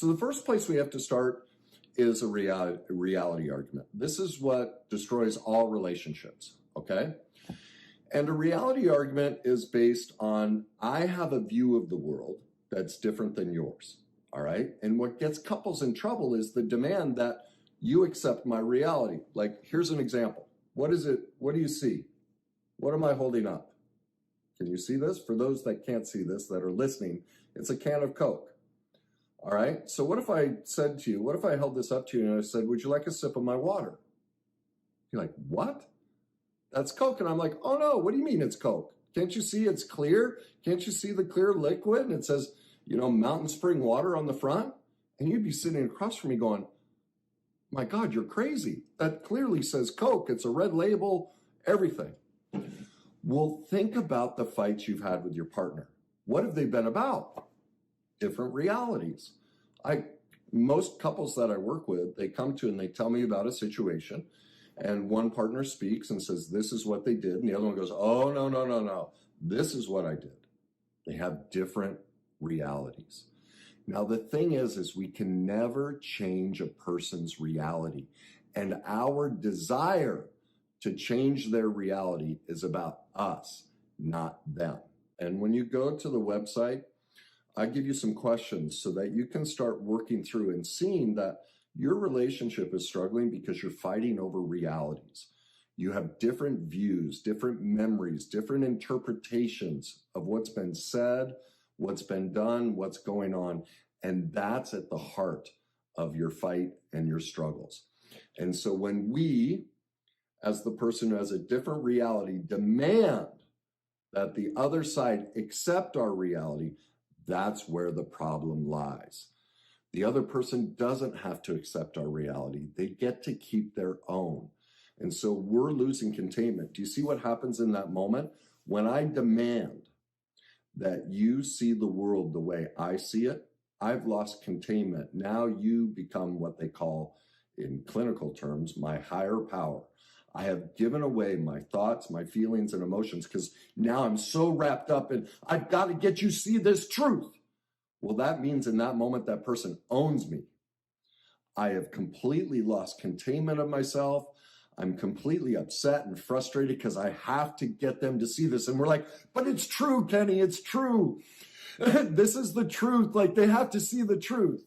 So the first place we have to start is a reality argument. This is what destroys all relationships, okay? And a reality argument is based on, I have a view of the world that's different than yours, all right? And what gets couples in trouble is the demand that you accept my reality. Like, here's an example. What is it? What do you see? What am I holding up? Can you see this? For those that can't see this, that are listening, it's a can of Coke. All right. So what if I said to you, what if I held this up to you and I said, would you like a sip of my water? You're like, what? That's Coke. And I'm like, oh no, what do you mean it's Coke? Can't you see it's clear? Can't you see the clear liquid? And it says, you know, Mountain Spring water on the front. And you'd be sitting across from me going, my God, you're crazy. That clearly says Coke. It's a red label, everything. Well, think about the fights you've had with your partner. What have they been about? Different realities. Most couples that I work with, they come to and they tell me about a situation, and one partner speaks and says, this is what they did. And the other one goes, oh, no, no, no, no. This is what I did. They have different realities. Now, the thing is we can never change a person's reality. And our desire to change their reality is about us, not them. And when you go to the website, I give you some questions so that you can start working through and seeing that your relationship is struggling because you're fighting over realities. You have different views, different memories, different interpretations of what's been said, what's been done, what's going on. And that's at the heart of your fight and your struggles. And so when we, as the person who has a different reality, demand that the other side accept our reality, that's where the problem lies. The other person doesn't have to accept our reality. They get to keep their own. And so we're losing containment. Do you see what happens in that moment? When I demand that you see the world the way I see it, I've lost containment. Now you become what they call, in clinical terms, my higher power. I have given away my thoughts, my feelings, and emotions because now I'm so wrapped up in, I've got to get you to see this truth. Well, that means in that moment, that person owns me. I have completely lost containment of myself. I'm completely upset and frustrated because I have to get them to see this. And we're like, but it's true, Kenny, it's true. This is the truth. Like, they have to see the truth.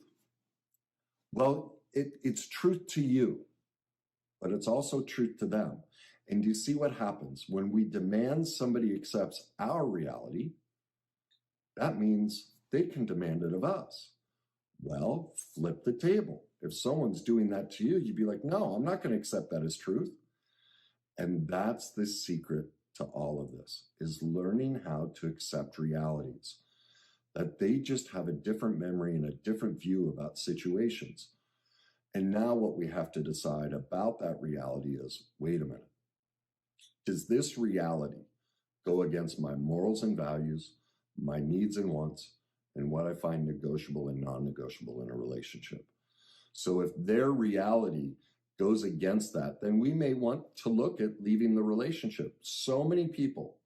Well, it's truth to you, but it's also truth to them. And you see what happens when we demand somebody accepts our reality? That means they can demand it of us. Well, flip the table. If someone's doing that to you, you'd be like, no, I'm not going to accept that as truth. And that's the secret to all of this, is learning how to accept realities, that they just have a different memory and a different view about situations. And now what we have to decide about that reality is, wait a minute, does this reality go against my morals and values, my needs and wants, and what I find negotiable and non-negotiable in a relationship? So if their reality goes against that, then we may want to look at leaving the relationship. So many people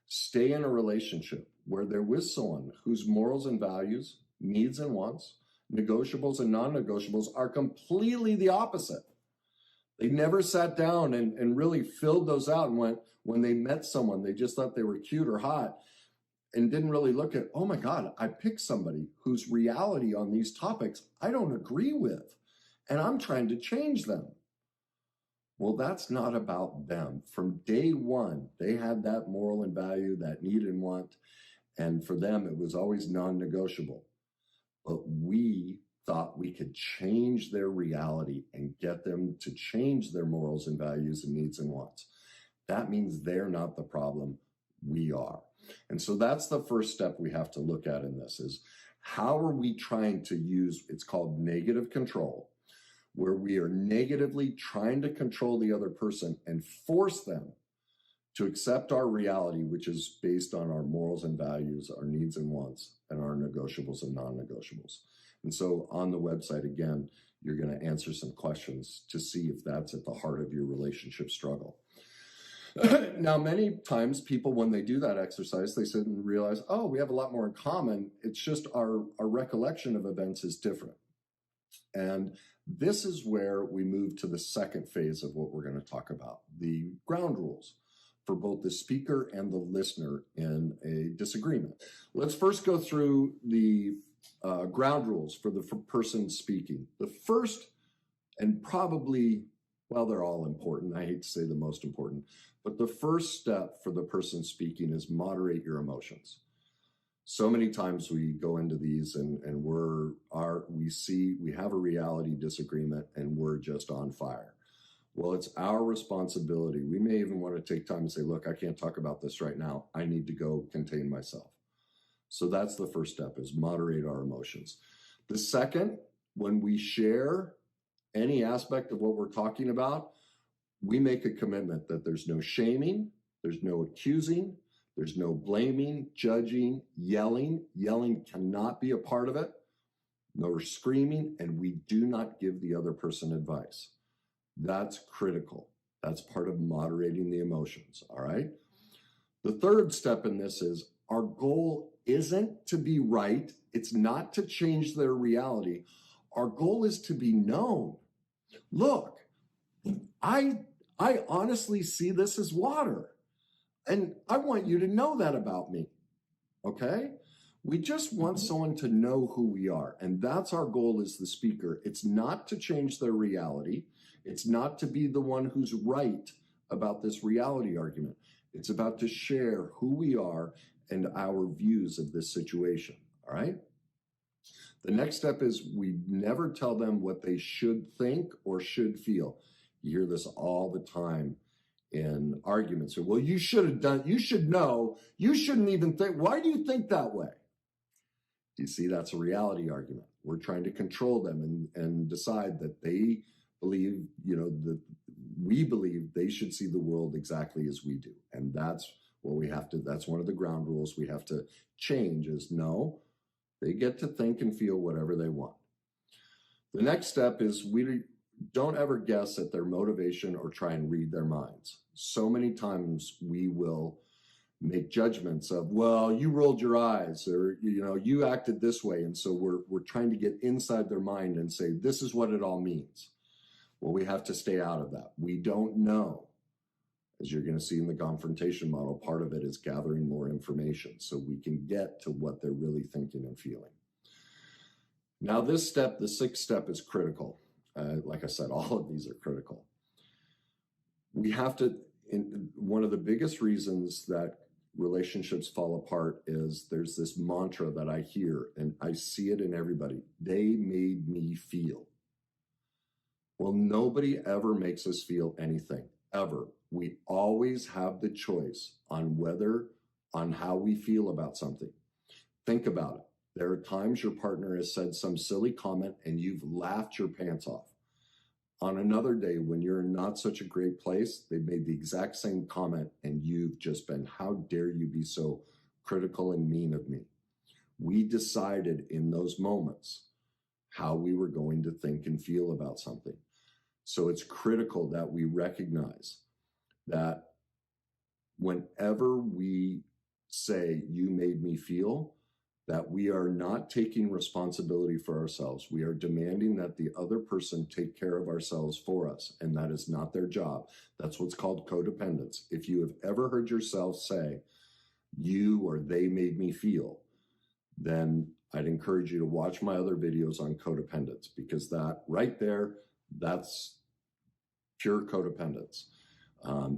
stay in a relationship where they're with someone whose morals and values, needs and wants, negotiables and non-negotiables are completely the opposite. They never sat down and really filled those out, and when they met someone, they just thought they were cute or hot and didn't really look at, oh my God, I picked somebody whose reality on these topics I don't agree with, and I'm trying to change them. Well, that's not about them. From day one, they had that moral and value, that need and want, and for them, it was always non-negotiable. But we thought we could change their reality and get them to change their morals and values and needs and wants. That means they're not the problem, we are. And so that's the first step we have to look at in this, is how are we trying to use, it's called negative control, where we are negatively trying to control the other person and force them to accept our reality, which is based on our morals and values, our needs and wants, and our negotiables and non-negotiables. And so on the website, again, you're going to answer some questions to see if that's at the heart of your relationship struggle. Now, many times people, when they do that exercise, they sit and realize, oh, we have a lot more in common. It's just our recollection of events is different. And this is where we move to the second phase of what we're going to talk about, the ground rules for both the speaker and the listener in a disagreement. Let's first go through the ground rules for the person speaking. The first, and probably, well, they're all important. I hate to say the most important, but the first step for the person speaking is moderate your emotions. So many times we go into these and we have a reality disagreement and we're just on fire. Well, it's our responsibility. We may even want to take time and say, look, I can't talk about this right now. I need to go contain myself. So that's the first step, is moderate our emotions. The second, when we share any aspect of what we're talking about, we make a commitment that there's no shaming, there's no accusing, there's no blaming, judging, yelling. Yelling cannot be a part of it, nor screaming, and we do not give the other person advice. That's critical. That's part of moderating the emotions, all right? The third step in this is our goal isn't to be right. It's not to change their reality. Our goal is to be known. Look, I honestly see this as water, and I want you to know that about me, okay? We just want someone to know who we are, and that's our goal as the speaker. It's not to change their reality. It's not to be the one who's right about this reality argument. It's about to share who we are and our views of this situation, all right? The next step is we never tell them what they should think or should feel. You hear this all the time in arguments. Well, you should have done, you should know, you shouldn't even think. Why do you think that way? You see, that's a reality argument. We're trying to control them and decide that they believe, that we believe they should see the world exactly as we do. And that's what we have to, that's one of the ground rules we have to change, is no, they get to think and feel whatever they want. The next step is we don't ever guess at their motivation or try and read their minds. So many times we will make judgments of, well, you rolled your eyes, or you acted this way, and so we're trying to get inside their mind and say, this is what it all means. Well, we have to stay out of that. We don't know. As you're going to see in the confrontation model, part of it is gathering more information so we can get to what they're really thinking and feeling. Now, this step, the sixth step, is critical. Like I said, all of these are critical. We have to, one of the biggest reasons that relationships fall apart is there's this mantra that I hear, and I see it in everybody. They made me feel. Well, nobody ever makes us feel anything, ever. We always have the choice on how we feel about something. Think about it. There are times your partner has said some silly comment and you've laughed your pants off. On another day, when you're in not such a great place, they've made the exact same comment and you've just been, how dare you be so critical and mean of me? We decided in those moments how we were going to think and feel about something. So it's critical that we recognize that whenever we say, you made me feel, that we are not taking responsibility for ourselves. We are demanding that the other person take care of ourselves for us, and that is not their job. That's what's called codependence. If you have ever heard yourself say, you or they made me feel, then I'd encourage you to watch my other videos on codependence, because that right there, that's pure codependence.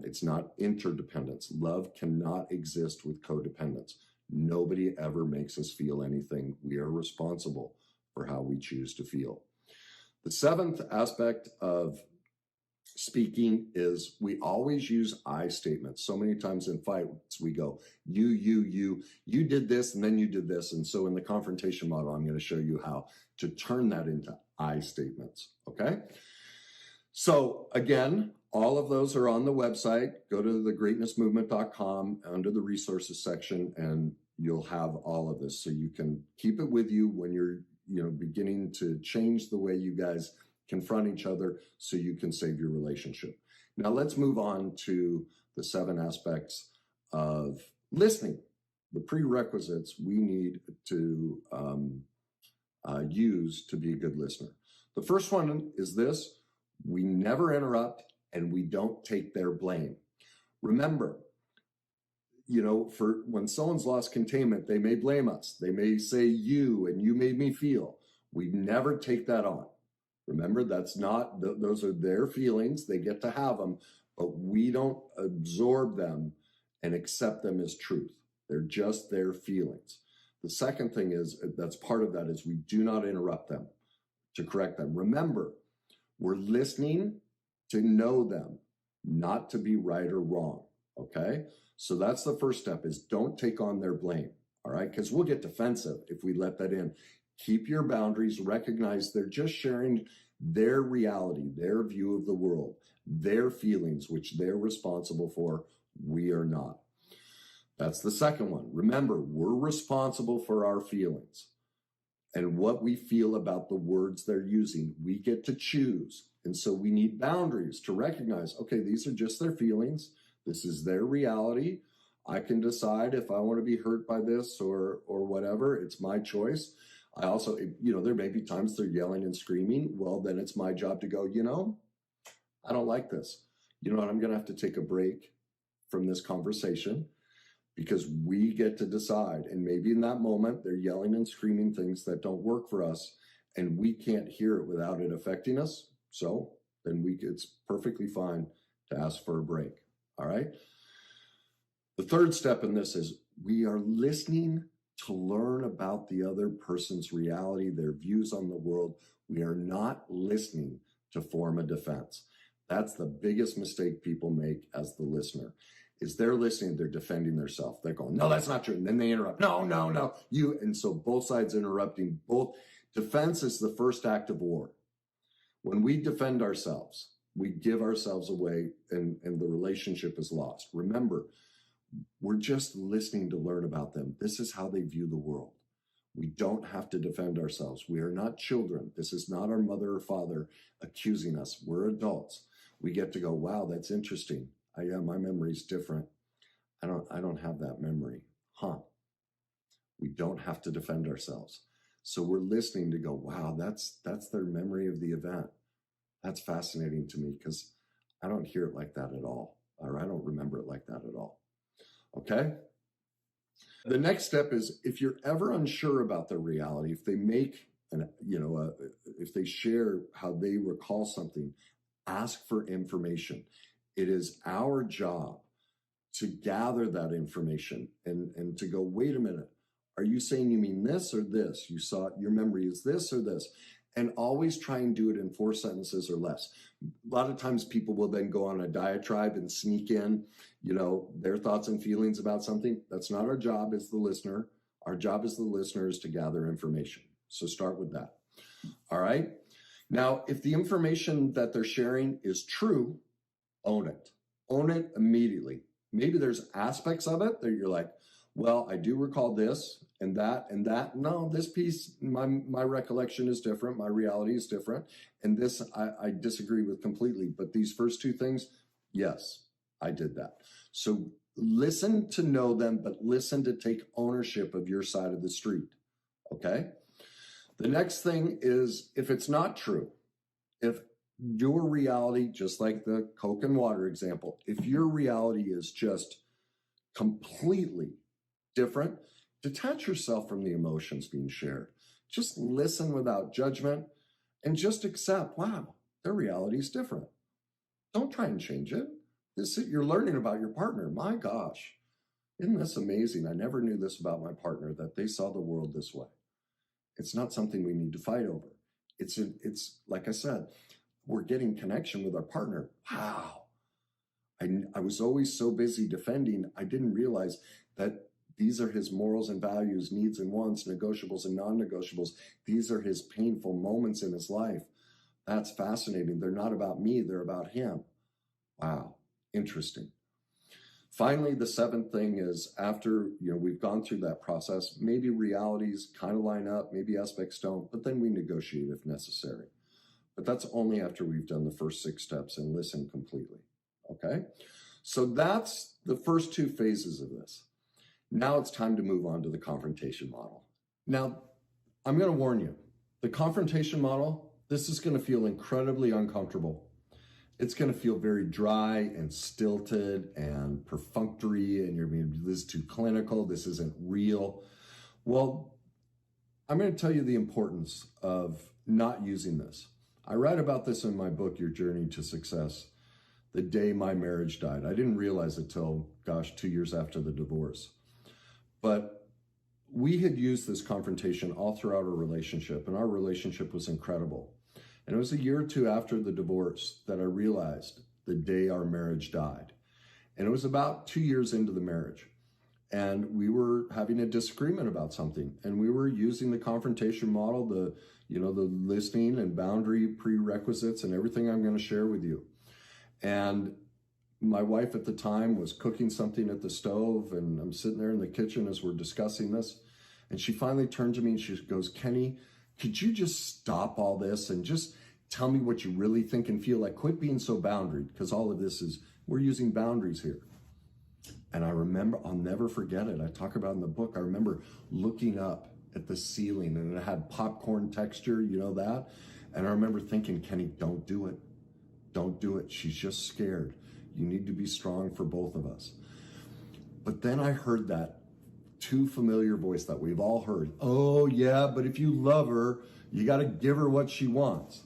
It's not interdependence. Love cannot exist with codependence. Nobody ever makes us feel anything. We are responsible for how we choose to feel. The seventh aspect of speaking is we always use I statements. So many times in fights, we go, you did this, and then you did this. And so in the confrontation model, I'm going to show you how to turn that into I statements, okay? So again, all of those are on the website. Go to thegreatnessmovement.com under the resources section, and you'll have all of this. So you can keep it with you when you're beginning to change the way you guys confront each other, so you can save your relationship. Now let's move on to the 7 aspects of listening, the prerequisites we need to use to be a good listener. The first one is this: we never interrupt and we don't take their blame. Remember, for when someone's lost containment, they may blame us. They may say you and you made me feel. We never take that on. Remember, that's not, those are their feelings. They get to have them, but we don't absorb them and accept them as truth. They're just their feelings. The second thing is, that's part of that, is we do not interrupt them to correct them. Remember, we're listening to know them, not to be right or wrong, okay? So that's the first step, is don't take on their blame, all right? Because we'll get defensive if we let that in. Keep your boundaries, recognize they're just sharing their reality, their view of the world, their feelings, which they're responsible for. We are not. That's the second one. Remember, we're responsible for our feelings and what we feel about the words they're using. We get to choose. And so we need boundaries to recognize, okay, these are just their feelings. This is their reality. I can decide if I want to be hurt by this or whatever. It's my choice. I also, there may be times they're yelling and screaming. Well, then it's my job to go, I don't like this. You know what? I'm going to have to take a break from this conversation, because we get to decide. And maybe in that moment, they're yelling and screaming things that don't work for us, and we can't hear it without it affecting us. So then it's perfectly fine to ask for a break. All right. The third step in this is we are listening to learn about the other person's reality, their views on the world. We are not listening to form a defense. That's the biggest mistake people make as the listener, is they're listening, they're defending themselves. They're going, no, that's not true. And then they interrupt. No, you. And so both sides interrupting. Both defense is the first act of war. When we defend ourselves, we give ourselves away, and the relationship is lost. Remember, we're just listening to learn about them. This is how they view the world. We don't have to defend ourselves. We are not children. This is not our mother or father accusing us. We're adults. We get to go, wow, that's interesting. My memory's different. I don't have that memory. We don't have to defend ourselves. So we're listening to go, wow, that's their memory of the event. That's fascinating to me, because I don't hear it like that at all, or I don't remember it like that at all. Okay? The next step is, if you're ever unsure about their reality, if they make if they share how they recall something, ask for information. It is our job to gather that information and to go, wait a minute, are you saying you mean this or this? You saw your memory is this or this? And always try and do it in 4 sentences or less. A lot of times people will then go on a diatribe and sneak in, their thoughts and feelings about something. That's not our job as the listener. Our job as the listener is to gather information. So start with that. All right. Now, if the information that they're sharing is true, own it. Own it immediately. Maybe there's aspects of it that you're like, well, I do recall this and that and that. No, this piece, my recollection is different. My reality is different. And this I disagree with completely. But these first 2 things, yes, I did that. So listen to know them, but listen to take ownership of your side of the street. Okay? The next thing is, if it's not true, if your reality, just like the Coke and water example, if your reality is just completely different, detach yourself from the emotions being shared. Just listen without judgment and just accept, wow, their reality is different. Don't try and change it. You're learning about your partner. My gosh, isn't this amazing? I never knew this about my partner, that they saw the world this way. It's not something we need to fight over. It's like I said, we're getting connection with our partner. Wow. I was always so busy defending, I didn't realize that these are his morals and values, needs and wants, negotiables and non-negotiables. These are his painful moments in his life. That's fascinating. They're not about me, they're about him. Wow, interesting. Finally, the 7th thing is, after we've gone through that process, maybe realities kind of line up, maybe aspects don't, but then we negotiate if necessary. But that's only after we've done the first 6 steps and listened completely. okay? So that's the first two phases of this. Now it's time to move on to the confrontation model. Now, I'm going to warn you, the confrontation model, this is going to feel incredibly uncomfortable. It's going to feel very dry and stilted and perfunctory, and you're going to be, this is too clinical, this isn't real. Well, I'm going to tell you the importance of not using this. I write about this in my book, Your Journey to Success, the day my marriage died. I didn't realize it till, 2 years after the divorce. But we had used this confrontation all throughout our relationship, and our relationship was incredible. And it was a year or two after the divorce that I realized the day our marriage died. And it was about 2 years into the marriage. And we were having a disagreement about something. And we were using the confrontation model, the listening and boundary prerequisites and everything I'm going to share with you. And my wife at the time was cooking something at the stove, and I'm sitting there in the kitchen as we're discussing this. And she finally turned to me and she goes, Kenny, could you just stop all this and just tell me what you really think and feel? Like, quit being so boundaried, because all of this is, we're using boundaries here. And I remember, I'll never forget it. I talk about it in the book. I remember looking up at the ceiling and it had popcorn texture, you know that? And I remember thinking, Kenny, don't do it. Don't do it. She's just scared. You need to be strong for both of us. But then I heard that too familiar voice that we've all heard. Oh yeah, but if you love her, you got to give her what she wants.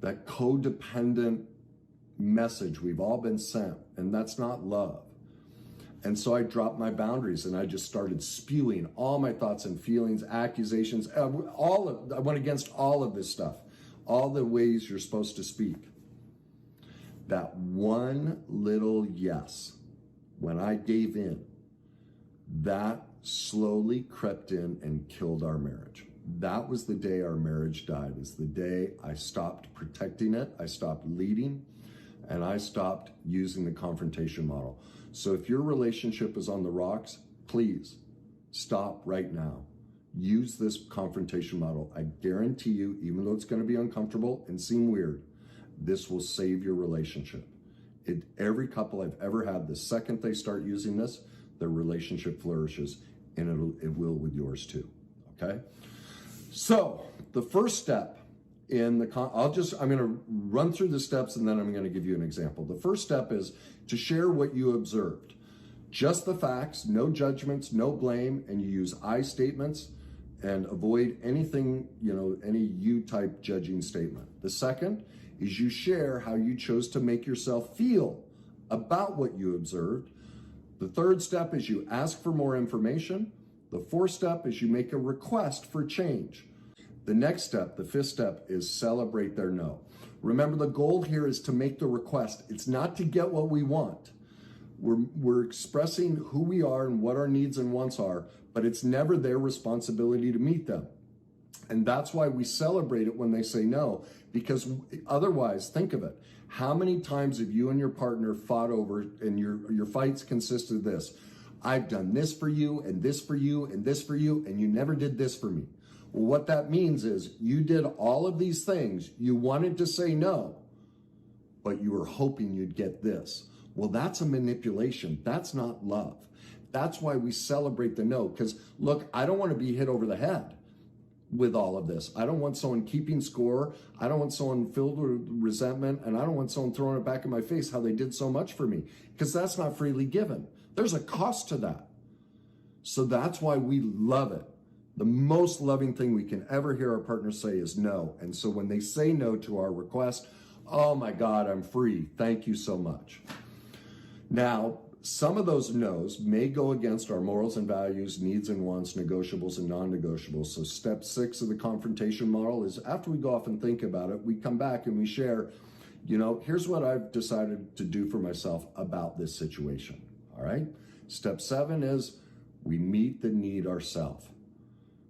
That codependent message we've all been sent, and that's not love. And so I dropped my boundaries and I just started spewing all my thoughts and feelings, accusations, I went against all of this stuff, all the ways you're supposed to speak. That one little yes, when I gave in, that slowly crept in and killed our marriage. That was the day our marriage died, is the day I stopped protecting it, I stopped leading, and I stopped using the confrontation model. So if your relationship is on the rocks, please stop right now. Use this confrontation model. I guarantee you, even though it's going to be uncomfortable and seem weird, this will save your relationship. Every couple I've ever had, the second they start using this, their relationship flourishes, and it will with yours too, okay? So the first step in the, I'm gonna run through the steps and then I'm gonna give you an example. The first step is to share what you observed. Just the facts, no judgments, no blame, and you use I statements and avoid anything, any you type judging statement. The second is you share how you chose to make yourself feel about what you observed. The third step is you ask for more information. The fourth step is you make a request for change. The next step, the fifth step, is celebrate their no. Remember, the goal here is to make the request. It's not to get what we want. We're expressing who we are and what our needs and wants are, but it's never their responsibility to meet them. And that's why we celebrate it when they say no, because otherwise, think of it. How many times have you and your partner fought over, and your fights consist of this? I've done this for you, and this for you, and this for you, and you never did this for me. Well, what that means is you did all of these things. You wanted to say no, but you were hoping you'd get this. Well, that's a manipulation. That's not love. That's why we celebrate the no, because look, I don't want to be hit over the head with all of this. I don't want someone keeping score. I don't want someone filled with resentment, and I don't want someone throwing it back in my face how they did so much for me, because that's not freely given. There's a cost to that. So that's why we love it. The most loving thing we can ever hear our partner say is no. And so when they say no to our request, oh my God, I'm free. Thank you so much. Now, some of those no's may go against our morals and values, needs and wants, negotiables and non-negotiables. So step 6 of the confrontation model is, after we go off and think about it, we come back and we share, here's what I've decided to do for myself about this situation. All right. Step 7 is we meet the need ourselves.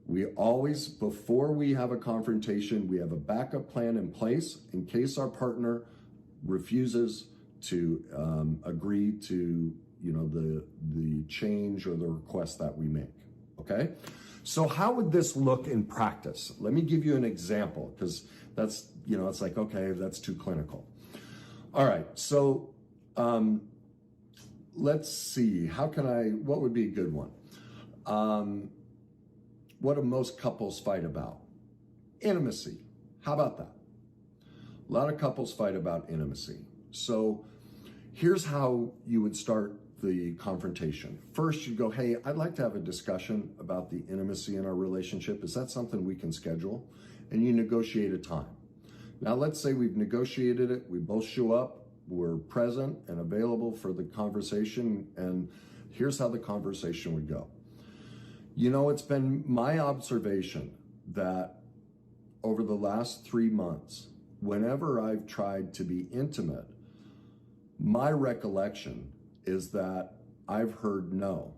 We always, before we have a confrontation, we have a backup plan in place in case our partner refuses to agree to, the change or the request that we make, okay? So how would this look in practice? Let me give you an example, because that's, it's like, okay, that's too clinical. All right, so Let's see, what would be a good one? What do most couples fight about? Intimacy. How about that? A lot of couples fight about intimacy. So here's how you would start the confrontation. First, you go, hey, I'd like to have a discussion about the intimacy in our relationship. Is that something we can schedule? And you negotiate a time. Now, let's say we've negotiated it. We both show up. We're present and available for the conversation. And here's how the conversation would go. You know, it's been my observation that over the last 3 months, whenever I've tried to be intimate, my recollection is that I've heard no.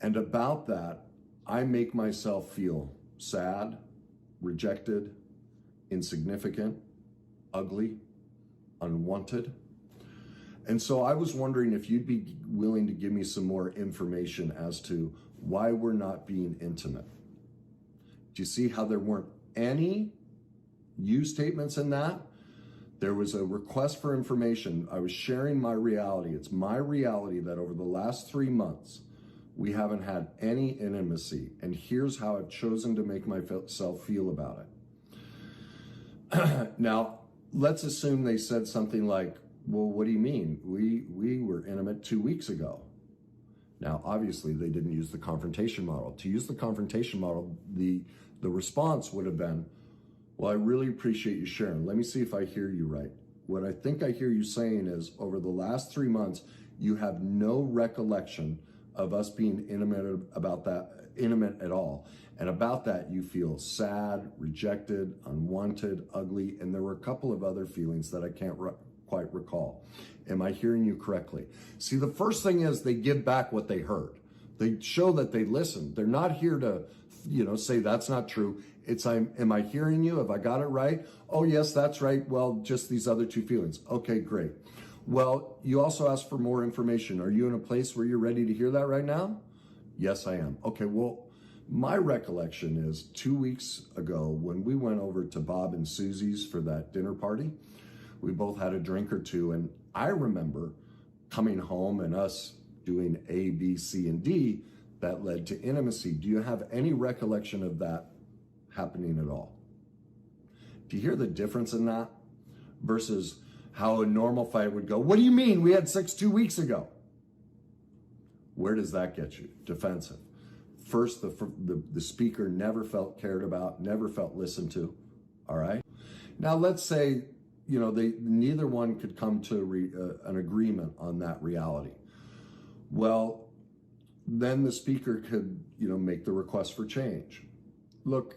And about that, I make myself feel sad, rejected, insignificant, ugly, unwanted. And so I was wondering if you'd be willing to give me some more information as to why we're not being intimate. Do you see how there weren't any you statements in that? There was a request for information. I was sharing my reality. It's my reality that over the last 3 months, we haven't had any intimacy. And here's how I've chosen to make myself feel about it. Now, let's assume they said something like, well, what do you mean? We were intimate 2 weeks ago. Now, obviously, they didn't use the confrontation model. To use the confrontation model, the response would have been, well, I really appreciate you sharing. Let me see if I hear you right. What I think I hear you saying is over the last 3 months, you have no recollection of us being intimate at all. And about that, you feel sad, rejected, unwanted, ugly, and there were a couple of other feelings that I can't quite recall. Am I hearing you correctly? See, the first thing is they give back what they heard. They show that they listened. They're not here to, say that's not true. It's, am I hearing you? Have I got it right? Oh, yes, that's right. Well, just these other two feelings. Okay, great. Well, you also asked for more information. Are you in a place where you're ready to hear that right now? Yes, I am. Okay, well, my recollection is 2 weeks ago when we went over to Bob and Susie's for that dinner party, we both had a drink or two, and I remember coming home and us doing A, B, C, and D that led to intimacy. Do you have any recollection of that happening at all? Do you hear the difference in that versus how a normal fight would go? What do you mean? We had sex 2 weeks ago. Where does that get you? Defensive. First, the speaker never felt cared about, never felt listened to. All right. Now let's say, neither one could come to an agreement on that reality. Well, then the speaker could, make the request for change. Look,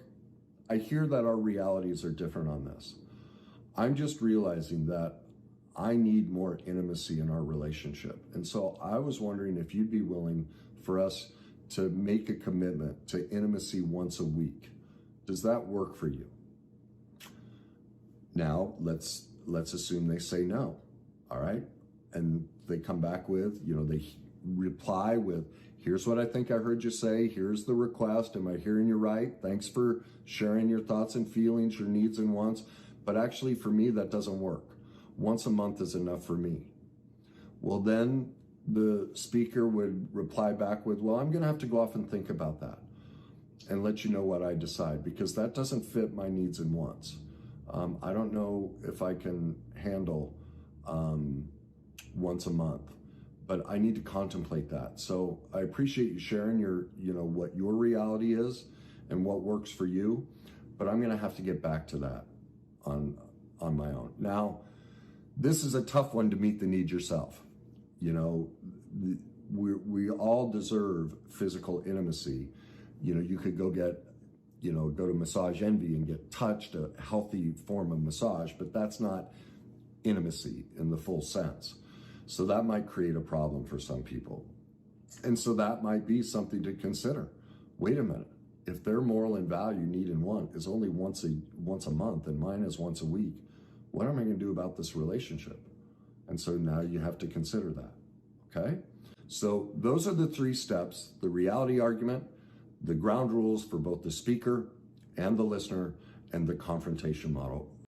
I hear that our realities are different on this. I'm just realizing that I need more intimacy in our relationship. And so I was wondering if you'd be willing for us to make a commitment to intimacy once a week. Does that work for you? Now, let's assume they say no, all right? And they come back with, they reply with, here's what I think I heard you say. Here's the request. Am I hearing you right? Thanks for sharing your thoughts and feelings, your needs and wants. But actually, for me, that doesn't work. Once a month is enough for me. Well, then the speaker would reply back with, well, I'm going to have to go off and think about that and let you know what I decide, because that doesn't fit my needs and wants. I don't know if I can handle once a month, but I need to contemplate that. So I appreciate you sharing what your reality is and what works for you, but I'm going to have to get back to that on my own. Now, this is a tough one to meet the need yourself. We all deserve physical intimacy. You could go to Massage Envy and get touched, a healthy form of massage, but that's not intimacy in the full sense. So that might create a problem for some people. And so that might be something to consider. Wait a minute. If their moral and value, need and want is only once a month and mine is once a week, what am I going to do about this relationship? And so now you have to consider that, okay? So those are the 3 steps: the reality argument, the ground rules for both the speaker and the listener, and the confrontation model.